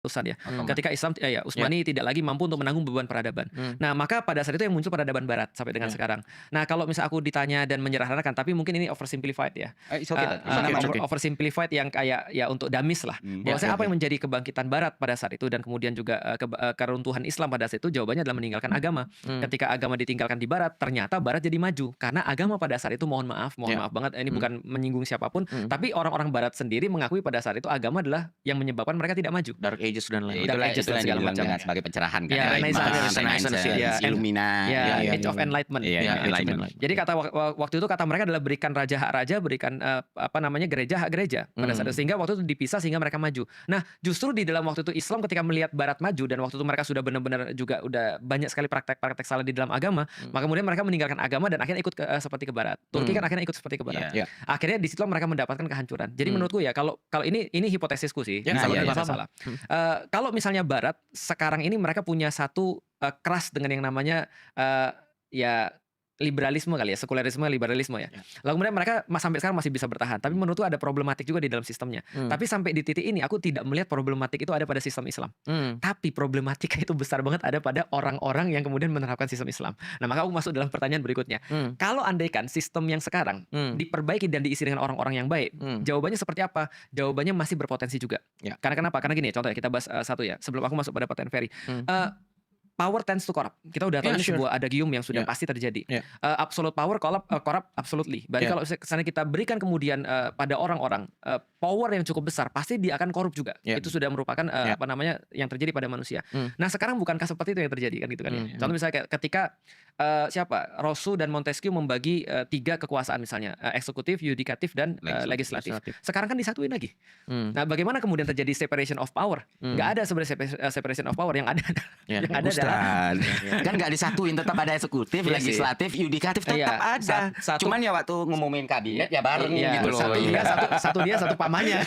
utusan ya. Ottoman. Ketika Islam ya Ya. Utsmani tidak lagi mampu untuk menanggung beban peradaban. Nah, maka pada saat itu yang muncul peradaban barat sampai dengan Ya. sekarang. Nah, kalau misal aku ditanya dan menyederhanakan, tapi mungkin ini oversimplified ya. It's okay, Dad. It's okay, it's okay. Oversimplified yang kayak ya untuk damis lah. Bahwasanya apa yang menjadi kebangkitan barat pada saat itu dan kemudian juga keruntuhan Islam pada saat itu jawabannya adalah meninggalkan agama. Ketika agama ditinggalkan di barat, ternyata barat jadi maju karena agama pada saat itu mohon maaf banget ini bukan menyinggung siapapun, tapi orang-orang barat sendiri mengakui pada saat itu agama adalah yang menyebabkan mereka tidak maju. Dark Ages dan lain-lain. Dark Ages dan segala macam. sebagai pencerahan kan. Ya, Illuminati. Age of Enlightenment. Enlightenment. Jadi kata waktu itu kata mereka adalah berikan raja hak raja, berikan gereja hak gereja pada saat itu, sehingga waktu itu dipisah sehingga mereka maju. Nah, justru di dalam waktu itu Islam ketika melihat barat maju dan waktu itu mereka sudah benar-benar juga udah banyak sekali praktek-praktek salah di dalam agama, maka kemudian mereka meninggalkan agama dan akhirnya ikut seperti ke barat. Turki kan akhirnya ikut seperti ke barat. Akhirnya di situ mereka mendapatkan kehancuran. Jadi menurutku ya kalau ini hipotesisku sih, salah. Kalau misalnya barat sekarang ini mereka punya satu keras dengan yang namanya liberalisme kali ya, sekularisme, liberalisme ya. Lalu kemudian mereka sampai sekarang masih bisa bertahan. Tapi menurutku ada problematik juga di dalam sistemnya. Tapi sampai di titik ini aku tidak melihat problematik itu ada pada sistem Islam. Tapi problematika itu besar banget ada pada orang-orang yang kemudian menerapkan sistem Islam. Nah, maka aku masuk dalam pertanyaan berikutnya. Kalau andaikan sistem yang sekarang diperbaiki dan diisi dengan orang-orang yang baik, jawabannya seperti apa? Jawabannya masih berpotensi juga. Karena kenapa? Karena gini, contohnya kita bahas satu ya. Sebelum aku masuk pada paten Ferry. Power tends to corrupt. Kita udah tahu ini sebuah adagium yang sudah pasti terjadi. Absolute power corrupt absolutely. Berarti kalau misalnya kita berikan kemudian pada orang-orang power yang cukup besar, pasti dia akan korup juga. Itu sudah merupakan yang terjadi pada manusia. Nah, sekarang bukankah seperti itu yang terjadi kan gitu kan ya. Contoh misalnya ketika Rousseau dan Montesquieu membagi 3 kekuasaan misalnya, eksekutif, yudikatif dan legislatif. Sekarang kan disatuin lagi. Nah, bagaimana kemudian terjadi separation of power? Nggak ada sebenarnya separation of power, yang ada kan nggak disatuin, tetap ada eksekutif, legislatif, yudikatif tetap ada. Cuman ya waktu ngumumin kabinet ya bareng gitu loh. Satu dia satu pamannya.